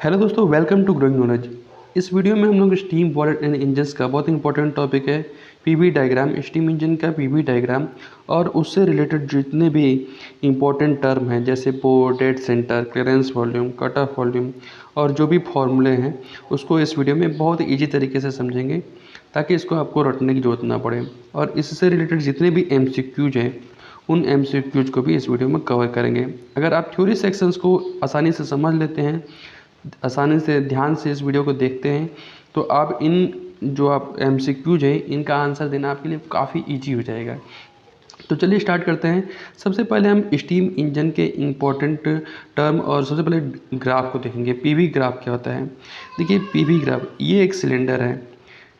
Hello दोस्तों, welcome to growing knowledge. इस video में हम लोग स्टीम बॉयलर एंड इंजन्स का बहुत इंपॉर्टेंट टॉपिक है पीवी डायग्राम, स्टीम इंजन का पीवी डायग्राम और उससे रिलेटेड जितने भी इंपॉर्टेंट टर्म हैं जैसे bore, dead centre, clearance volume, cut off volume और जो भी फॉर्मूले हैं उसको इस वीडियो में बहुत ईजी तरीके से समझेंगे ताकि इसको आपको रटने की ज़रूरत ना पड़े। और इससे रिलेटेड जितने भी MCQs हैं उन MCQs को भी इस वीडियो में कवर करेंगे। अगर आप थ्योरी सेक्शंस को आसानी से समझ लेते हैं, आसानी से ध्यान से इस वीडियो को देखते हैं, तो आप इन जो आप MCQs हैं इनका आंसर देना आपके लिए काफ़ी ईजी हो जाएगा। तो चलिए स्टार्ट करते हैं। सबसे पहले हम स्टीम इंजन के इम्पोर्टेंट टर्म और सबसे पहले ग्राफ को देखेंगे। पीवी ग्राफ क्या होता है? देखिए, पीवी ग्राफ ये एक सिलेंडर है,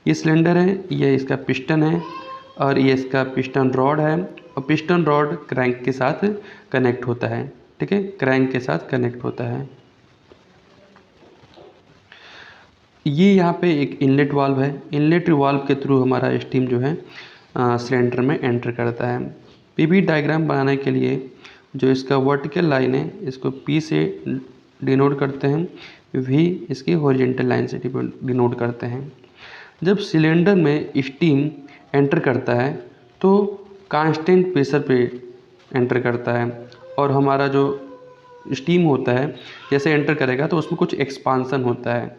ये सिलेंडर है, ये इसका पिस्टन है और ये इसका पिस्टन रॉड है और पिस्टन रॉड क्रैंक के साथ कनेक्ट होता है। ठीक है, क्रैंक के साथ कनेक्ट होता है। ये यहाँ पे एक इनलेट वाल्व है, इनलेट वाल्व के थ्रू हमारा स्टीम जो है सिलेंडर में एंटर करता है। पीवी डायग्राम बनाने के लिए जो इसका वर्टिकल लाइन है इसको P से डिनोट करते हैं, V इसकी हॉरिजॉन्टल लाइन से डिनोट करते हैं। जब सिलेंडर में स्टीम एंटर करता है तो कांस्टेंट प्रेशर पे एंटर करता है और हमारा जो स्टीम होता है जैसे एंटर करेगा तो उसमें कुछ एक्सपांसन होता है।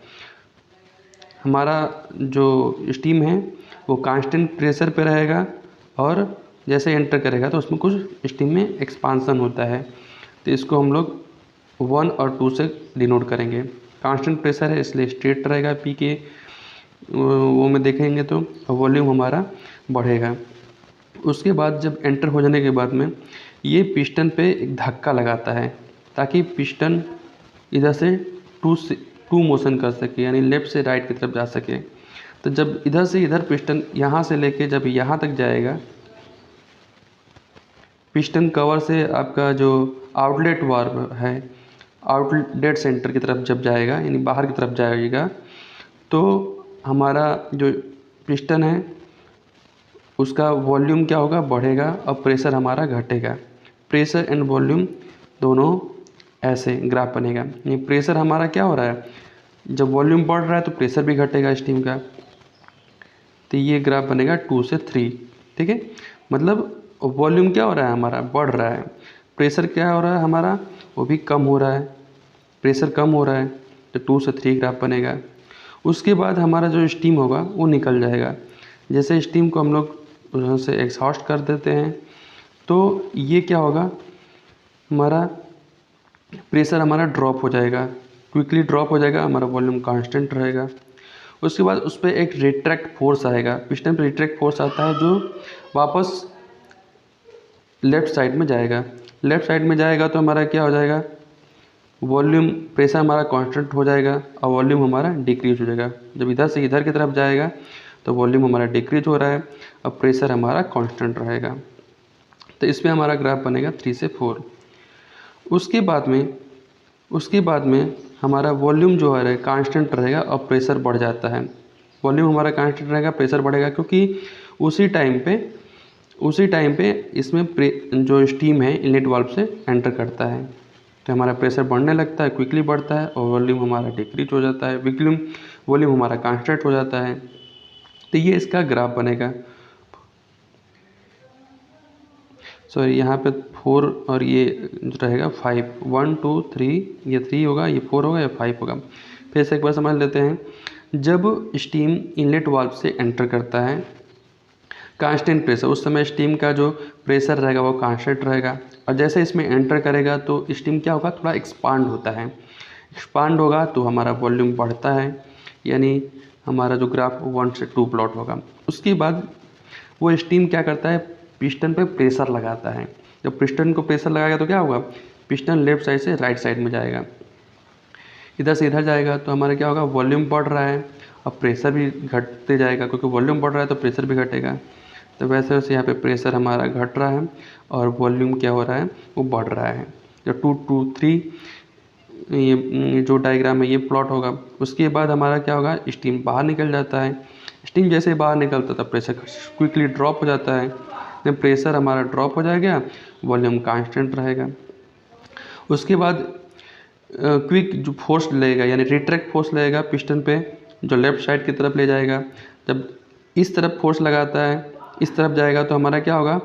हमारा जो स्टीम है वो कांस्टेंट प्रेशर पे रहेगा और जैसे एंटर करेगा तो उसमें कुछ स्टीम में एक्सपांसन होता है। तो इसको हम लोग 1 और 2 से डिनोट करेंगे। कांस्टेंट प्रेशर है इसलिए स्ट्रेट रहेगा, पी के वो में देखेंगे तो वॉल्यूम हमारा बढ़ेगा। उसके बाद जब एंटर हो जाने के बाद में ये पिस्टन पे एक धक्का लगाता है ताकि पिस्टन इधर से टू मोशन कर सके, यानी लेफ़्ट से राइट की तरफ जा सके। तो जब इधर से इधर पिस्टन यहाँ से लेके जब यहाँ तक जाएगा, पिस्टन कवर से आपका जो आउटलेट वाल्व है आउटलेट सेंटर की तरफ जब जाएगा यानी बाहर की तरफ जाएगा, तो हमारा जो पिस्टन है उसका वॉल्यूम क्या होगा, बढ़ेगा और प्रेशर हमारा घटेगा। प्रेशर एंड वॉल्यूम दोनों ऐसे ग्राफ बनेगा। ये प्रेशर हमारा क्या हो रहा है, जब वॉल्यूम बढ़ रहा है तो प्रेशर भी घटेगा स्टीम का। तो ये ग्राफ बनेगा 2 से 3। ठीक है, मतलब वॉल्यूम क्या हो रहा है हमारा, बढ़ रहा है। प्रेशर क्या हो रहा है हमारा, वो भी कम हो रहा है, प्रेशर कम हो रहा है। तो 2 से 3 ग्राफ बनेगा। उसके बाद हमारा जो स्टीम होगा वो निकल जाएगा। जैसे स्टीम को हम लोग उधर से एग्जॉस्ट कर देते हैं तो ये क्या होगा, हमारा प्रेशर हमारा ड्रॉप हो जाएगा, क्विकली ड्रॉप हो जाएगा, हमारा वॉल्यूम कांस्टेंट रहेगा। उसके बाद उस पर एक रिट्रैक्ट फोर्स आएगा, पिस्टन पे रिट्रैक्ट फोर्स आता है जो वापस लेफ़्ट साइड में जाएगा। लेफ़्ट साइड में जाएगा तो हमारा क्या हो जाएगा, वॉल्यूम प्रेशर हमारा कांस्टेंट हो जाएगा और वॉल्यूम हमारा डिक्रीज हो जाएगा। जब इधर से इधर की तरफ जाएगा तो वॉल्यूम हमारा डिक्रीज हो रहा है और प्रेशर हमारा कांस्टेंट रहेगा। तो इसमें हमारा ग्राफ बनेगा 3 से 4। उसके बाद में हमारा वॉल्यूम जो है कांस्टेंट रहेगा और प्रेशर बढ़ जाता है। वॉल्यूम हमारा कांस्टेंट रहेगा, प्रेशर बढ़ेगा क्योंकि उसी टाइम पे इसमें जो स्टीम है इनलेट वाल्व से एंटर करता है तो हमारा प्रेशर बढ़ने लगता है, क्विकली बढ़ता है और वॉल्यूम हमारा डिक्रीज हो जाता है, वॉल्यूम हमारा कांस्टेंट हो जाता है। तो ये इसका ग्राफ बनेगा। सॉरी, यहाँ पे 4 और ये रहेगा 5, 1 2 3, ये 3 होगा, ये 4 होगा, ये 5 होगा। फिर से एक बार समझ लेते हैं। जब स्टीम इनलेट वाल्व से एंटर करता है कांस्टेंट प्रेशर, उस समय स्टीम का जो प्रेशर रहेगा वो कांस्टेंट रहेगा और जैसे इसमें एंटर करेगा तो स्टीम क्या होगा, थोड़ा एक्सपांड होता है। एक्सपांड होगा तो हमारा वॉल्यूम बढ़ता है, यानी हमारा जो ग्राफ 1 से 2 प्लॉट होगा। उसके बाद वो स्टीम क्या करता है, पिस्टन पे प्रेशर लगाता है। जब पिस्टन को प्रेशर लगाएगा तो क्या होगा, पिस्टन लेफ़्ट साइड से राइट साइड में जाएगा, इधर से इधर जाएगा तो हमारा क्या होगा, वॉल्यूम बढ़ रहा है और प्रेशर भी घटते जाएगा क्योंकि वॉल्यूम बढ़ रहा है तो प्रेशर भी घटेगा। तो वैसे वैसे यहाँ पे प्रेशर हमारा घट रहा है और वॉल्यूम क्या हो रहा है, वो बढ़ रहा है। जब 2 2 3 ये जो डायग्राम है ये प्लॉट होगा। उसके बाद हमारा क्या होगा, स्टीम बाहर निकल जाता है। स्टीम जैसे बाहर निकलता है तब प्रेशर क्विकली ड्रॉप हो जाता है। जब प्रेशर हमारा ड्रॉप हो जाएगा, वॉल्यूम कांस्टेंट रहेगा। उसके बाद क्विक जो फोर्स लगेगा यानी रिट्रैक्ट फोर्स लगेगा पिस्टन पे, जो लेफ़्ट साइड की तरफ ले जाएगा। जब इस तरफ फोर्स लगाता है, इस तरफ जाएगा तो हमारा क्या होगा,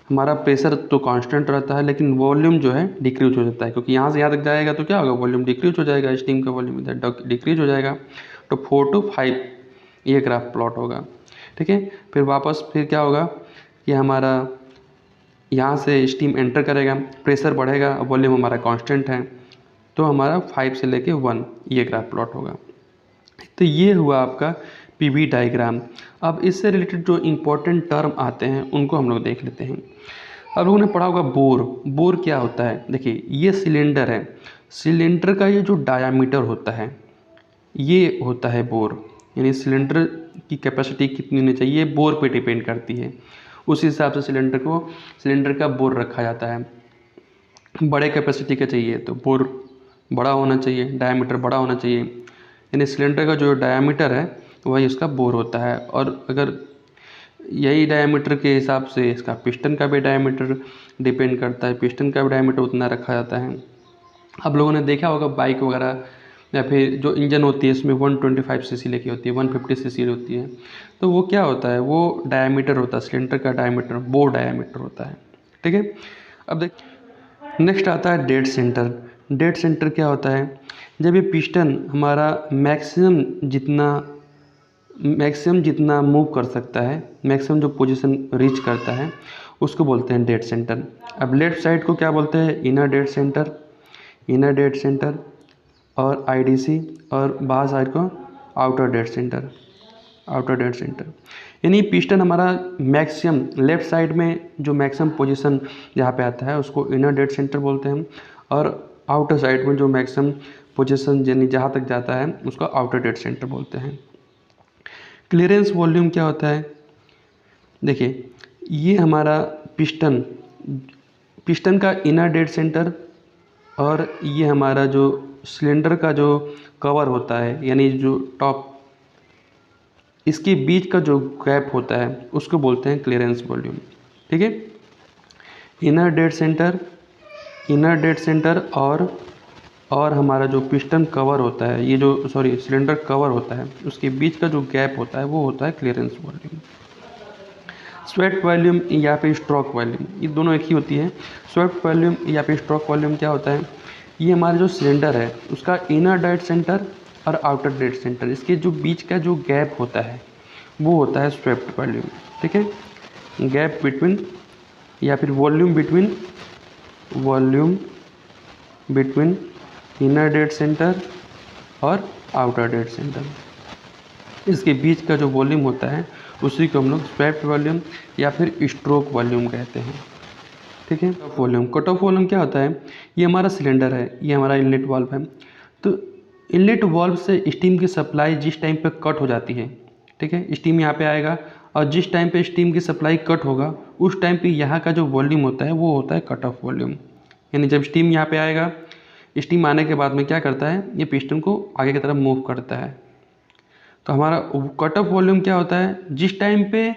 हमारा प्रेशर तो कांस्टेंट रहता है लेकिन वॉल्यूम जो है डिक्रीज हो जाता है, क्योंकि यहाँ से यहाँ तक जाएगा तो क्या होगा, वॉल्यूम डिक्रीज हो जाएगा, स्टीम का वॉल्यूम इधर डिक्रीज हो जाएगा। तो 4 to 5 ये ग्राफ प्लॉट होगा। ठीक है, फिर वापस फिर क्या होगा कि हमारा यहाँ से स्टीम एंटर करेगा, प्रेशर बढ़ेगा, वॉल्यूम हमारा कांस्टेंट है, तो हमारा 5 से लेके 1 ये ग्राफ प्लॉट होगा। तो ये हुआ आपका पीवी डायग्राम। अब इससे रिलेटेड जो इम्पोर्टेंट टर्म आते हैं उनको हम लोग देख लेते हैं। अब लोगों ने पढ़ा होगा बोर। बोर क्या होता है, देखिए ये सिलेंडर है, सिलेंडर का ये जो डायामीटर होता है ये होता है बोर, यानी सिलेंडर की कैपेसिटी कितनी होनी चाहिए बोर पे डिपेंड करती है। उस हिसाब से सिलेंडर का बोर रखा जाता है। बड़े कैपेसिटी का चाहिए तो बोर बड़ा होना चाहिए, डायामीटर बड़ा होना चाहिए, यानी सिलेंडर का जो डायामीटर है वही उसका बोर होता है। और अगर यही डायामीटर के हिसाब से इसका पिस्टन का भी डायामीटर डिपेंड करता है, पिस्टन का भी डायामीटर उतना रखा जाता है। आप लोगों ने देखा होगा बाइक वगैरह या फिर जो इंजन होती है इसमें 125 सीसी लेके होती है, 150 सीसी होती है, तो वो क्या होता है, वो डायामीटर होता है, सिलेंडर का डायामीटर बोर डायामीटर होता है। ठीक है, अब देख नेक्स्ट आता है डेड सेंटर। डेड सेंटर क्या होता है, जब ये पिस्टन हमारा मैक्सिमम जितना मूव कर सकता है, मैक्सिमम जो पोजीशन रीच करता है उसको बोलते हैं डेड सेंटर। अब लेफ्ट साइड को क्या बोलते हैं, इनर डेड सेंटर और आईडीसी, और बाहर साइड को आउटर डेड सेंटर। यानी पिस्टन हमारा मैक्सिमम लेफ्ट साइड में जो मैक्सिमम पोजीशन जहाँ पे आता है उसको इनर डेड सेंटर बोलते हैं, और आउटर साइड में जो मैक्सिमम पोजीशन यानी जहाँ तक जाता है उसको आउटर डेड सेंटर बोलते हैं। क्लियरेंस वॉल्यूम क्या होता है, देखिए ये हमारा पिस्टन का इनर डेड सेंटर, और ये हमारा जो सिलेंडर का जो कवर होता है यानी जो टॉप, इसके बीच का जो गैप होता है उसको बोलते हैं क्लियरेंस वॉल्यूम। ठीक है, इनर डेड सेंटर और हमारा जो पिस्टन कवर होता है, ये जो सिलेंडर कवर होता है उसके बीच का जो गैप होता है वो होता है क्लियरेंस वॉल्यूम। स्वेप्ट वॉल्यूम या फिर स्ट्रोक वॉल्यूम, ये दोनों एक ही होती है। स्वेप्ट वॉल्यूम या फिर स्ट्रोक वॉल्यूम क्या होता है, ये हमारा जो सिलेंडर है उसका इनर डेड सेंटर और आउटर डेड सेंटर, इसके जो बीच का जो गैप होता है वो होता है स्वेप्ट वॉल्यूम। ठीक है, गैप बिटवीन या फिर volume between inner dead centre और आउटर डेड सेंटर, इसके बीच का जो वॉल्यूम होता है उसी को हम लोग स्वेप्ट वॉल्यूम या फिर स्ट्रोक वॉल्यूम कहते हैं। ठीक है, कट ऑफ वॉल्यूम क्या होता है, ये हमारा सिलेंडर है, ये हमारा इनलेट वाल्व है, तो इनलेट वाल्व से स्टीम की सप्लाई जिस टाइम पे कट हो जाती है, ठीक है, स्टीम यहाँ पे आएगा और जिस टाइम पे स्टीम की सप्लाई कट होगा उस टाइम पे यहाँ का जो वॉल्यूम होता है वो होता है कट ऑफ वॉल्यूम। यानी जब स्टीम यहाँ पे आएगा, स्टीम आने के बाद में क्या करता है, ये पिस्टन को आगे की तरफ मूव करता है। तो हमारा कट ऑफ वॉल्यूम क्या होता है, जिस टाइम पे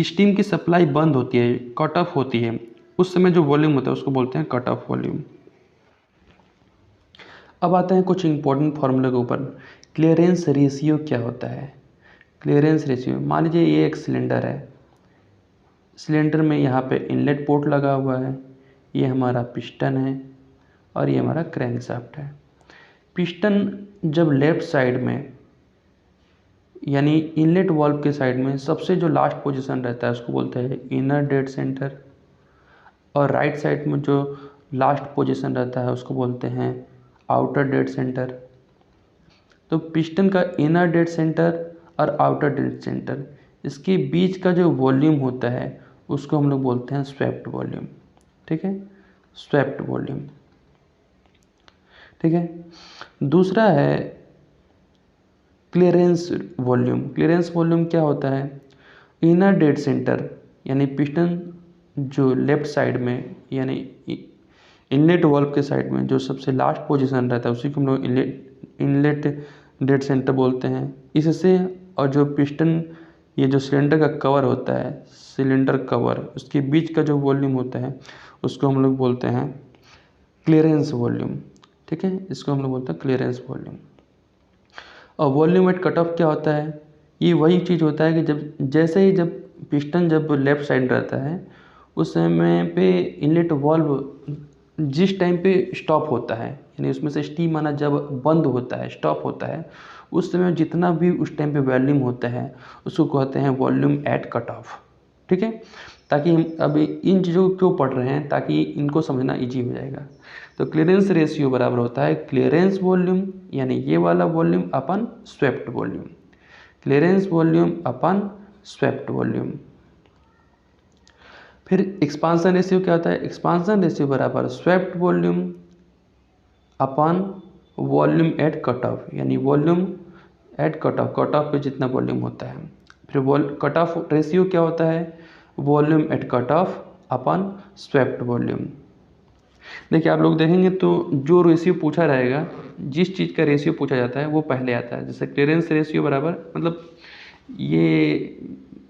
स्टीम की सप्लाई बंद होती है, कट ऑफ होती है, उस समय जो वॉल्यूम होता है उसको बोलते हैं कट ऑफ वॉल्यूम। अब आते हैं कुछ इंपॉर्टेंट फॉर्मूले के ऊपर। क्लियरेंस रेशियो क्या होता है, क्लियरेंस रेशियो, मान लीजिए ये एक सिलेंडर है, सिलेंडर में यहाँ पे इनलेट पोर्ट लगा हुआ है, ये हमारा पिस्टन है और ये हमारा क्रैंकशाफ्ट है। पिस्टन जब लेफ्ट साइड में यानी इनलेट वाल्व के साइड में सबसे जो लास्ट पोजीशन रहता है उसको बोलते हैं इनर डेड सेंटर, और राइट साइड में जो लास्ट पोजीशन रहता है उसको बोलते हैं आउटर डेड सेंटर। तो पिस्टन का इनर डेड सेंटर और आउटर डेड सेंटर, इसके बीच का जो वॉल्यूम होता है उसको हम लोग बोलते हैं स्वेप्ट वॉल्यूम। ठीक है, स्वेप्ट वॉल्यूम। ठीक है, दूसरा है क्लियरेंस वॉल्यूम। क्लियरेंस वॉल्यूम क्या होता है, इनर डेड सेंटर यानी पिस्टन जो लेफ्ट साइड में यानी इनलेट वाल्व के साइड में जो सबसे लास्ट पोजीशन रहता है उसी को हम लोग इनलेट डेड सेंटर बोलते हैं। इससे और जो पिस्टन ये जो सिलेंडर का कवर होता है, सिलेंडर कवर, उसके बीच का जो वॉल्यूम होता है उसको हम लोग बोलते हैं क्लियरेंस वॉल्यूम। ठीक है, इसको हम लोग बोलते हैं क्लियरेंस वॉल्यूम। और वॉल्यूम एट कट ऑफ क्या होता है, ये वही चीज़ होता है कि जैसे ही जब पिस्टन जब लेफ्ट साइड रहता है उस समय पे इनलेट वाल्व जिस टाइम पे स्टॉप होता है, यानी उसमें से स्टीम आना जब बंद होता है, स्टॉप होता है, उस समय जितना भी उस टाइम पे वॉल्यूम होता है उसको कहते हैं वॉल्यूम एट कट ऑफ। ठीक है, ताकि हम अब इन चीज़ों को क्यों पढ़ रहे हैं, ताकि इनको समझना इजी हो जाएगा। तो क्लियरेंस रेशियो बराबर होता है क्लियरेंस वॉल्यूम, यानी ये वाला volume upon swept volume, clearance volume upon swept volume. फिर एक्सपांसन रेशियो क्या होता है, एक्सपांसन रेशियो बराबर swept volume upon volume at cut of, यानी वॉल्यूम एट कट ऑफ पे जितना वॉल्यूम होता है। फिर कट ऑफ रेशियो क्या होता है, volume at cut off upon swept volume. देखिए आप लोग देखेंगे तो जो रेशियो पूछा रहेगा, जिस चीज़ का रेशियो पूछा जाता है वो पहले आता है। जैसे क्लियरेंस रेशियो बराबर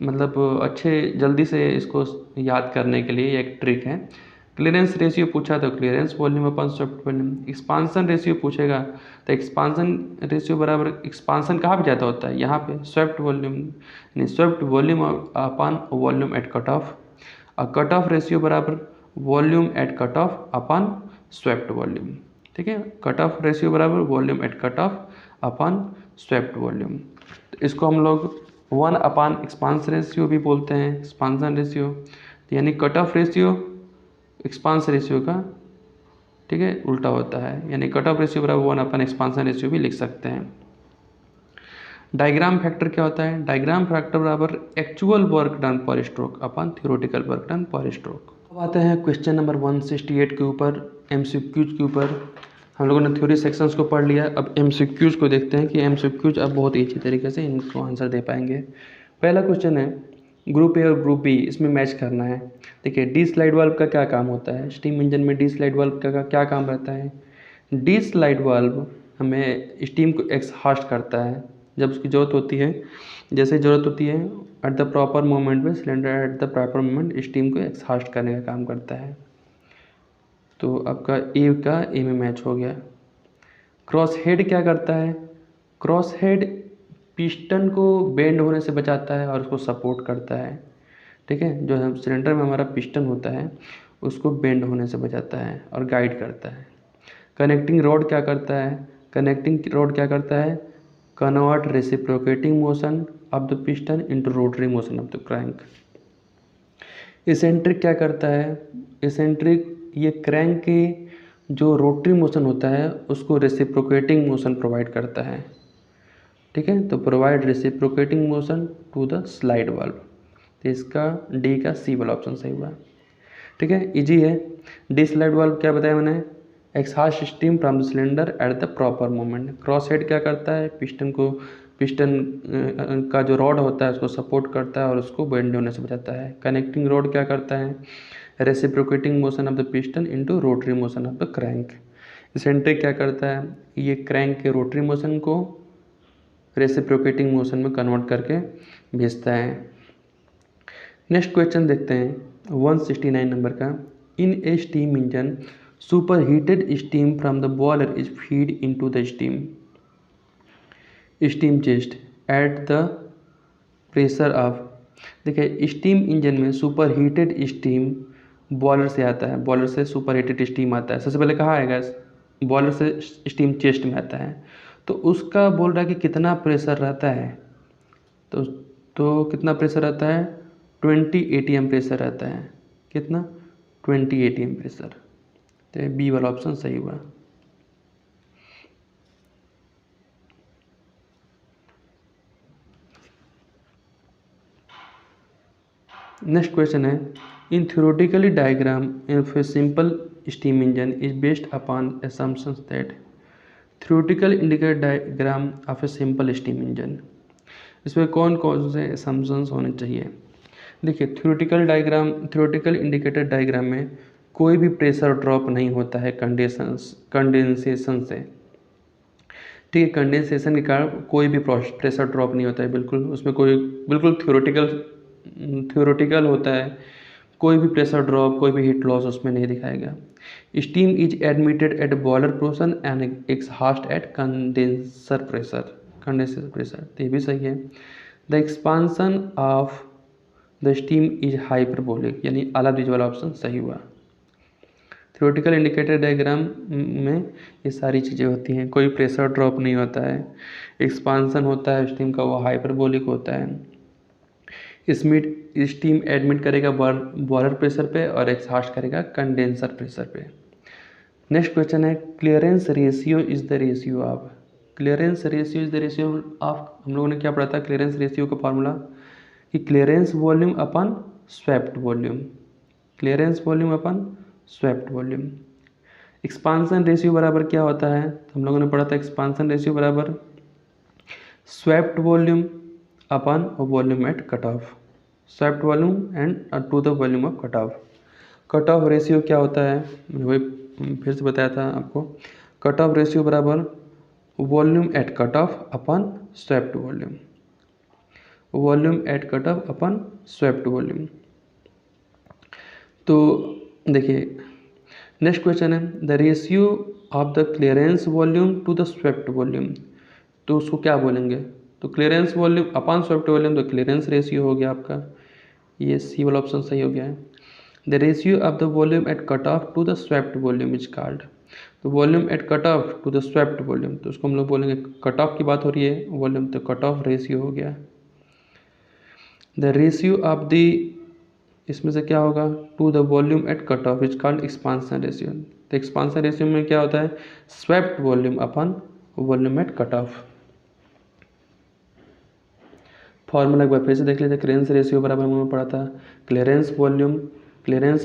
मतलब अच्छे जल्दी से इसको याद करने के लिए एक ट्रिक है। क्लियरेंस रेशियो पूछा तो clearance volume upon swept volume. Expansion ratio पूछेगा तो एक्सपांसन रेशियो बराबर एक्सपांसन कहाँ पे ज़्यादा होता है, यहाँ पे स्वेप्ट वॉल्यूम, यानी swept volume upon volume at cut of. और कट ऑफ रेशियो बराबर volume at cut off upon swept volume. ठीक है, कट ऑफ रेशियो बराबर volume at cut off upon swept volume. तो इसको हम लोग 1 अपान एक्सपांस रेशियो भी बोलते हैं, एक्सपांसन रेशियो। तो यानी cut off ratio expanse ratio का, ठीक है, उल्टा होता है, यानी कट ऑफ रेशियो बराबर 1 अपन एक्सपांसन रेशियो भी लिख सकते हैं। डायग्राम फैक्टर क्या होता है, डायग्राम फैक्टर बराबर actual work done per stroke upon theoretical work done per stroke. अब आते हैं क्वेश्चन नंबर 168 के ऊपर, एमसीक्यूज के ऊपर। हम लोगों ने थ्योरी सेक्शंस को पढ़ लिया, अब एमसीक्यूज को देखते हैं कि एमसीक्यूज अब बहुत ईजी तरीके से इनको आंसर दे पाएंगे। पहला क्वेश्चन है ग्रुप ए और ग्रुप बी, इसमें मैच करना है। देखिए डी स्लाइड वाल्व का क्या काम होता है, स्टीम इंजन में डी स्लाइड वाल्व का क्या काम रहता है। डी स्लाइड वाल्व हमें स्टीम को एक्सहास्ट करता है जब उसकी ज़रूरत होती है, जैसे ज़रूरत होती है एट द प्रॉपर मोमेंट में cylinder at the proper moment steam को एक्सहास्ट करने का काम करता है। तो आपका ए में मैच हो गया। क्रॉस हेड क्या करता है, क्रॉस हेड पिस्टन को बेंड होने से बचाता है और उसको सपोर्ट करता है। ठीक है, जो हम सिलेंडर में हमारा पिस्टन होता है उसको बेंड होने से बचाता है और गाइड करता है। कनेक्टिंग रॉड क्या करता है, कनेक्टिंग रॉड क्या करता है, convert reciprocating motion of the piston into rotary motion of the crank. Eccentric क्या करता है, इसेंट्रिक ये क्रैंक की जो रोटरी मोशन होता है उसको रेसिप्रोकेटिंग मोशन प्रोवाइड करता है। ठीक है, तो provide reciprocating motion to the slide valve. तो इसका डी का सी वाला ऑप्शन सही हुआ। ठीक है, इजी है। डी स्लाइड वाल्व क्या बताया मैंने, exhaust steam from the cylinder at the proper moment. Cross head क्या करता है, पिस्टन का जो रॉड होता है उसको सपोर्ट करता है और उसको बेंड होने से बचाता है। कनेक्टिंग रॉड क्या करता है, reciprocating motion of the piston into rotary motion of the crank. Eccentric क्या करता है, ये क्रैंक के रोटरी मोशन को रेसिप्रोकेटिंग मोशन में कन्वर्ट करके भेजता है। नेक्स्ट क्वेश्चन देखते हैं 169 नंबर का। In a steam engine super heated steam from the boiler is feed into the steam chest at the pressure of. देखिए स्टीम इंजन में सुपर हीटेड स्टीम बॉयलर से आता है, बॉयलर से सुपर हीटेड स्टीम आता है। सबसे पहले कहाँ आएगा, बॉयलर से स्टीम चेस्ट में आता है। तो उसका बोल रहा है कि कितना प्रेशर रहता है, तो कितना प्रेशर रहता है, 20 ATM प्रेशर रहता है। कितना, 20 ATM प्रेशर। तो बी वाला ऑप्शन सही हुआ। नेक्स्ट क्वेश्चन है in theoretically diagram of a simple steam engine is based upon assumptions that theoretical indicator diagram of a simple steam engine. इसमें कौन कौन से assumptions होने चाहिए। देखिए थ्योरेटिकल इंडिकेटर डायग्राम में कोई भी प्रेशर ड्रॉप नहीं होता है कंडेंसेशन से। ठीक है, कंडेंसेशन के कारण कोई भी प्रेशर ड्रॉप नहीं होता है, बिल्कुल उसमें कोई बिल्कुल थ्योरेटिकल होता है। कोई भी प्रेशर ड्रॉप, कोई भी हीट लॉस उसमें नहीं दिखाएगा। Steam is admitted at boiler pressure and exhaust at condenser pressure, तो ये भी सही है। The expansion of the steam is hyperbolic, यानी आला द्विज वाला ऑप्शन सही हुआ। थ्योरेटिकल इंडिकेटर डायग्राम में ये सारी चीज़ें होती हैं, कोई प्रेशर ड्रॉप नहीं होता है, एक्सपांसन होता है स्टीम का, वो हाइपरबोलिक होता है। इसमें स्टीम एडमिट करेगा बॉयलर प्रेशर पे और एक्सहास्ट करेगा कंडेंसर प्रेशर पे। नेक्स्ट क्वेश्चन है clearance ratio is the ratio of, clearance ratio is the ratio of, हम लोगों ने क्या पढ़ा था क्लियरेंस रेशियो का फॉर्मूला कि clearance volume upon swept volume, clearance volume upon swept volume. Expansion ratio बराबर क्या होता है, तो हम लोगों ने पढ़ा था एक्सपांसन रेशियो बराबर swept volume upon volume at cut off, swept volume and to the volume of cut off ratio क्या होता है, मैंने वही फिर से बताया था आपको, कट ऑफ रेशियो बराबर volume at cut off upon swept volume, volume at cut off upon swept volume. तो देखिए नेक्स्ट क्वेश्चन है the ratio of the clearance volume to the swept volume, तो उसको क्या बोलेंगे, तो clearance volume upon swept volume, तो clearance ratio हो गया आपका, ये सी वाला ऑप्शन सही हो गया है। The ratio of the volume at cut off to the swept volume is called, तो volume at cut off to the swept volume, तो उसको हम लोग बोलेंगे, कट ऑफ की बात हो रही है वॉल्यूम, तो कट ऑफ रेशियो हो गया। द रेशियो ऑफ द, इसमें से क्या होगा, to the volume at cut off is called expansion ratio, तो एक्सपांसन रेशियो में क्या होता है swept volume upon volume at cut off. Formula एक बार फिर से देख लीजिए, क्लियरेंस रेशियो बराबर हमने पढ़ा था clearance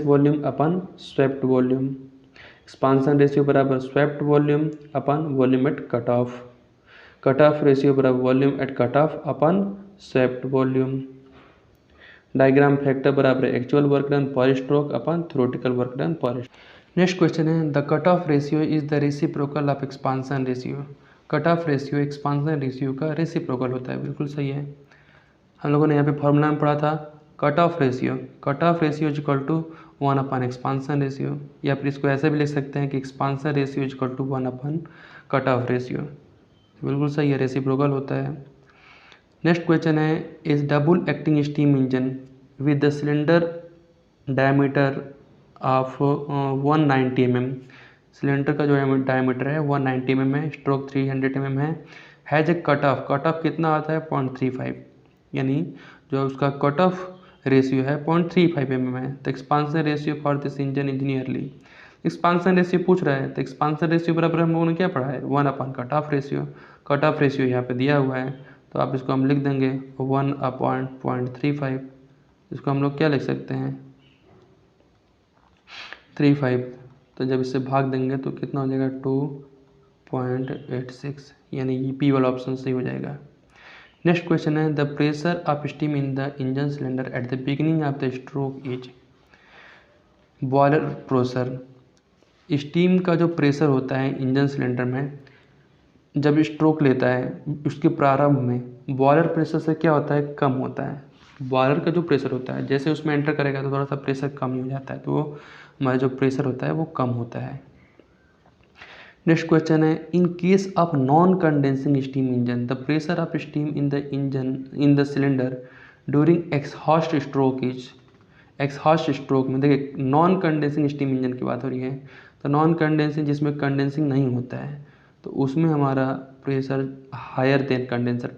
volume upon swept volume, expansion ratio बराबर swept volume upon volume at cut off ratio बराबर volume at cut off upon swept volume. Diagram factor बराबर actual work done per stroke upon theoretical work done per. Next question है the cut off ratio is the reciprocal of expansion ratio, cut off ratio expansion ratio का reciprocal होता है, बिल्कुल सही है। हम लोगों ने यहाँ पे फॉर्मूला में पढ़ा था cut off ratio is equal to 1 upon expansion ratio, या फिर इसको ऐसे भी लिख सकते हैं कि expansion ratio is equal to 1 upon cut off ratio, बिल्कुल सही है, रेसिप्रोकल होता है। नेक्स्ट क्वेश्चन है is double acting steam engine with the cylinder diameter of 190 mm, cylinder का जो डायमीटर है 190 mm है, स्ट्रोक 300 mm है, हैज ए कट ऑफ कितना आता है 0.35, यानी जो उसका कट ऑफ रेशियो है 0.35 mm है। तो expansion ratio for this engine is nearly, expansion ratio पूछ रहा है, तो एक्सपांसन रेशियो बराबर हम लोगों ने क्या पढ़ा है 1 अपन कट ऑफ रेशियो यहाँ पे दिया हुआ है, तो आप इसको हम लिख देंगे 1 अपॉन 0.35, इसको हम लोग क्या लिख सकते हैं 35, तो जब इससे भाग देंगे तो कितना हो जाएगा 2.86, यानी ये पी वाला ऑप्शन सही हो जाएगा। नेक्स्ट क्वेश्चन है the pressure of steam in the engine cylinder at the beginning of the stroke is, boiler pressure, steam का जो प्रेशर होता है इंजन सिलेंडर में जब स्ट्रोक लेता है उसके प्रारंभ में बॉयलर प्रेशर से क्या होता है कम होता है, बॉयलर का जो प्रेशर होता है जैसे उसमें एंटर करेगा तो थोड़ा सा प्रेशर कम हो जाता है, तो वो हमारा जो प्रेशर होता है वो कम होता है। नेक्स्ट क्वेश्चन है in case of non condensing steam engine the pressure of steam in the cylinder during exhaust stroke is, exhaust stroke में देखिए नॉन कंडेंसिंग स्टीम इंजन की बात हो रही है, तो नॉन कंडेंसिंग जिसमें कंडेंसिंग नहीं होता है तो उसमें हमारा pressure higher than condenser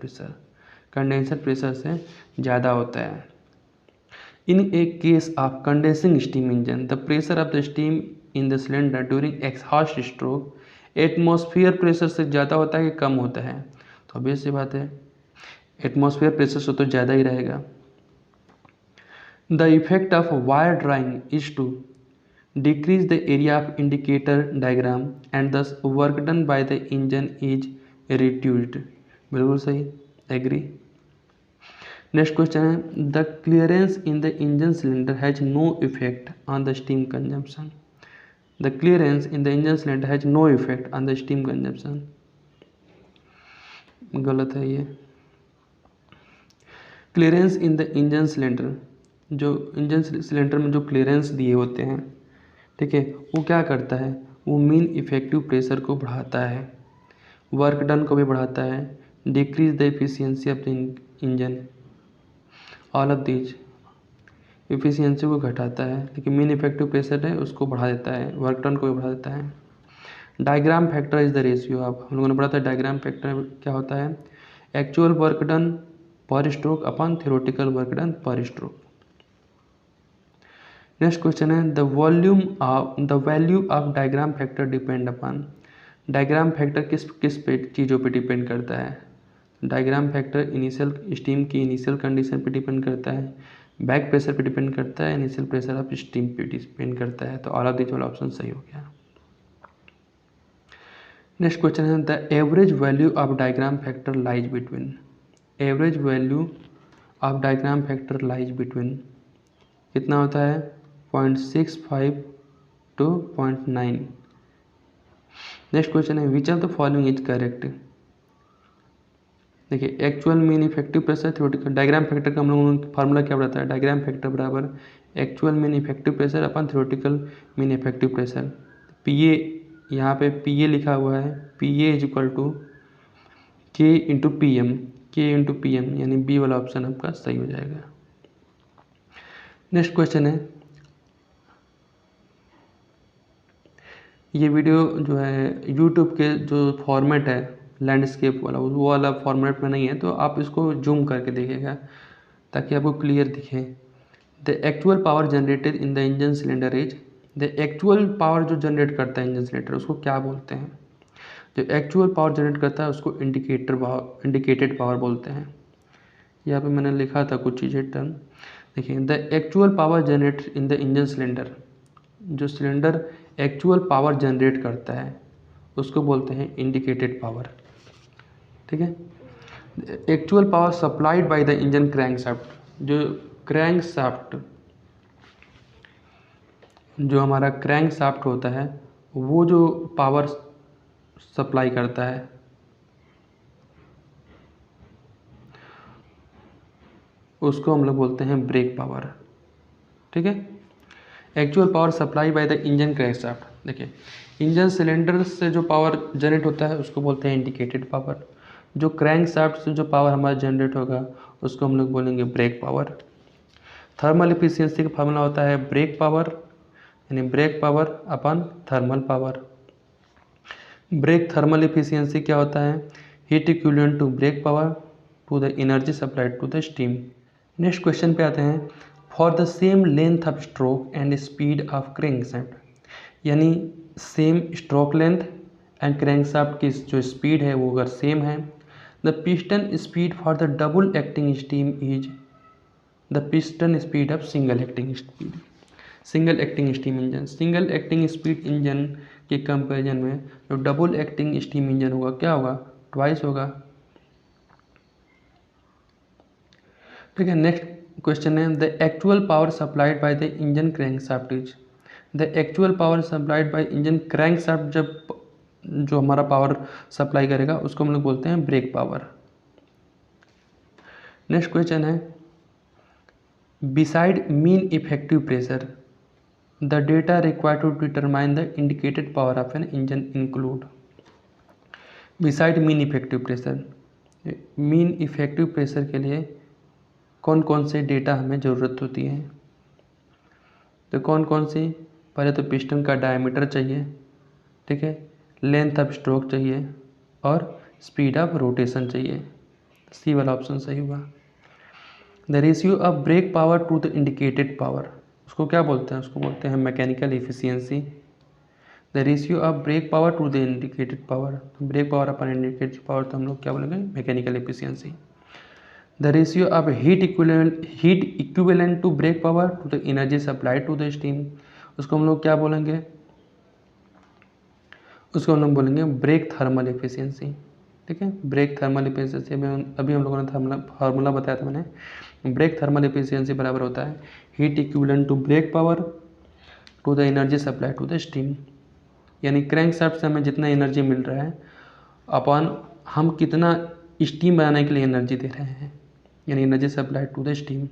pressure से ज़्यादा होता है। In a case of condensing steam engine the pressure of the steam in the cylinder during exhaust stroke atmosphere pressure से ज़्यादा होता है कि कम होता है, तो ऑब्वियस सी बात है एटमॉस्फेयर प्रेशर से तो ज़्यादा ही रहेगा। The effect of wire drawing is to decrease the area of indicator diagram and thus work done by the engine is reduced, बिल्कुल सही, एग्री। नेक्स्ट क्वेश्चन है the clearance in the engine cylinder has no effect on the steam consumption, the clearance in the engine cylinder has no effect on the steam consumption, गलत है ये। Clearance in the engine cylinder जो engine cylinder में जो clearance दिए होते हैं, ठीक है, वो क्या करता है, वो मीन इफेक्टिव प्रेशर को बढ़ाता है, वर्क डन को भी बढ़ाता है, decrease the efficiency of the engine, all of these efficiency को घटाता है, लेकिन मीन इफेक्टिव प्रेशर है उसको बढ़ा देता है, वर्क डन को भी बढ़ा देता है। Diagram factor is the ratio of, हम लोगों ने पढ़ा था डायग्राम फैक्टर क्या होता है, actual work done per stroke upon theoretical work done per stroke. Next question है the value of diagram factor depend upon, diagram factor किस किस पे चीज़ों पे डिपेंड करता है, डायग्राम फैक्टर इनिशियल स्टीम की इनिशियल कंडीशन पे डिपेंड करता है, बैक प्रेशर पे डिपेंड करता है, इनिशियल प्रेशर ऑफ स्टीम पे डिपेंड करता है। तो ऑल ऑफ दिस वाला ऑप्शन सही हो गया। नेक्स्ट क्वेश्चन है the average value of diagram factor lies between, average value of diagram factor lies between कितना होता है 0.65 to 0.9। नेक्स्ट क्वेश्चन है which of the following is correct, देखिए actual mean effective pressure theoretical, diagram factor का हम लोगों ने formula क्या बताया, डायग्राम फैक्टर बराबर actual mean effective pressure upon theoretical mean effective pressure. P A यहाँ पे पी ए लिखा हुआ है, P A is equal to के इंटू पी एम, के इंटू पी एम, यानी बी वाला ऑप्शन आपका सही हो जाएगा। नेक्स्ट क्वेश्चन है, ये वीडियो जो है यूट्यूब के जो फॉर्मेट है लैंडस्केप वाला वो वाला फॉर्मेट में नहीं है, तो आप इसको जूम करके देखिएगा ताकि आपको क्लियर दिखे। The actual power generated in the engine cylinder is, the actual power जो जनरेट करता है इंजन सिलेंडर उसको क्या बोलते हैं, जो एक्चुअल पावर जनरेट करता है उसको इंडिकेटेड पावर बोलते हैं। यहाँ पे मैंने लिखा था कुछ चीज़ें टर्म, देखिए the actual power generate in the engine cylinder, जो सिलेंडर एक्चुअल पावर जनरेट करता है उसको बोलते हैं इंडिकेटेड पावर, ठीक है। Actual power supplied by the engine crankshaft, जो क्रैंकशाफ्ट जो हमारा क्रैंकशाफ्ट होता है वो जो पावर सप्लाई करता है उसको हम लोग बोलते हैं ब्रेक पावर, ठीक है। Actual power supply by the engine crankshaft, देखिए इंजन सिलेंडर से जो पावर जनरेट होता है उसको बोलते हैं इंडिकेटेड पावर, जो क्रैंकशाफ्ट से जो पावर हमारा जनरेट होगा उसको हम लोग बोलेंगे ब्रेक पावर। थर्मल एफिशिएंसी का फार्मूला होता है ब्रेक पावर, यानी brake power upon thermal power. Brake thermal efficiency क्या होता है, heat equivalent to brake power to the energy supplied to the steam. Next question पे आते हैं, for the same length of stroke and speed of crankshaft, यानी same stroke length and crankshaft की जो speed है वो अगर सेम है, the piston speed for the double acting steam is the piston speed of single acting speed. Single acting steam engine, single acting speed engine के comparison में जो double acting steam engine होगा क्या होगा, ट्वाइस होगा, ठीक है। नेक्स्ट क्वेश्चन है the actual power supplied by the engine crankshaft is, the actual power supplied by engine crankshaft, जब जो हमारा पावर सप्लाई करेगा उसको हम लोग बोलते हैं ब्रेक पावर। नेक्स्ट क्वेश्चन है beside mean effective pressure the data required to determine the indicated power of an engine include. Beside mean effective pressure, mean effective pressure के लिए कौन कौन से डेटा हमें ज़रूरत होती है, तो कौन कौन सी, पहले तो पिस्टन का डायमीटर चाहिए, ठीक है, लेंथ ऑफ स्ट्रोक चाहिए और स्पीड ऑफ रोटेशन चाहिए, सी वाला ऑप्शन सही हुआ। The ratio of brake power to the indicated power, उसको क्या बोलते हैं, उसको बोलते हैं mechanical efficiency. The ratio of brake power to the indicated power, brake power upon indicated power तो हम लोग क्या बोलेंगे mechanical efficiency. The ratio of heat equivalent to brake power to the energy supplied to the steam, उसको हम लोग क्या बोलेंगे, उसको हम लोग बोलेंगे ब्रेक थर्मल एफिशिएंसी, ठीक है। ब्रेक थर्मल एफिशिएंसी अभी हम लोगों ने फार्मूला बताया था मैंने, ब्रेक थर्मल एफिशिएंसी बराबर होता है heat equivalent to brake power to the energy supply to the steam, यानी क्रैंकशाफ्ट से हमें जितना एनर्जी मिल रहा है अपन हम कितना स्टीम बनाने के लिए एनर्जी दे रहे हैं, यानी energy supply to the steam.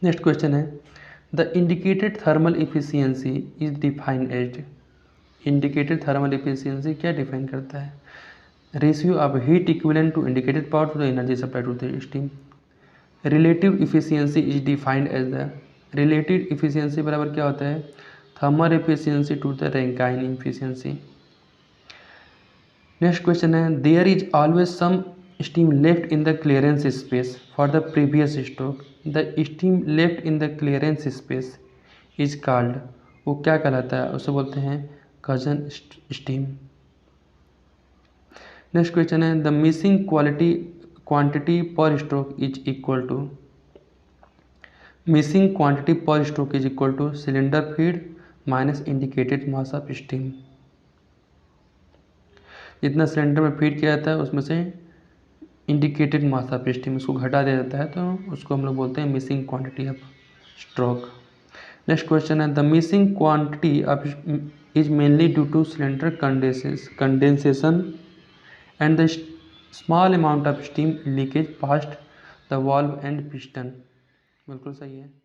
Next question है the indicated thermal efficiency is defined as. Indicated thermal efficiency क्या डिफाइन करता है? Ratio of heat equivalent to indicated power to the energy supply to the steam. Relative efficiency is defined as the, relative efficiency बराबर क्या होता है? Thermal efficiency to the Rankine efficiency. Next question है there is always some steam left in the clearance space for the previous stroke. The steam left in the clearance space is called, वो क्या कहलाता है? उसे बोलते हैं cushion steam. Next question है the missing quantity per stroke is equal to, missing quantity per stroke is equal to cylinder feed minus indicated mass of steam. जितना cylinder में फीड किया जाता है उसमें से इंडिकेटेड मास ऑफ स्टीम उसको घटा दिया जाता है, तो उसको हम लोग बोलते हैं missing quantity of stroke. Next question है the missing quantity of is mainly due to cylinder condensation and the small amount of steam leakage past the valve and piston. बिल्कुल सही है।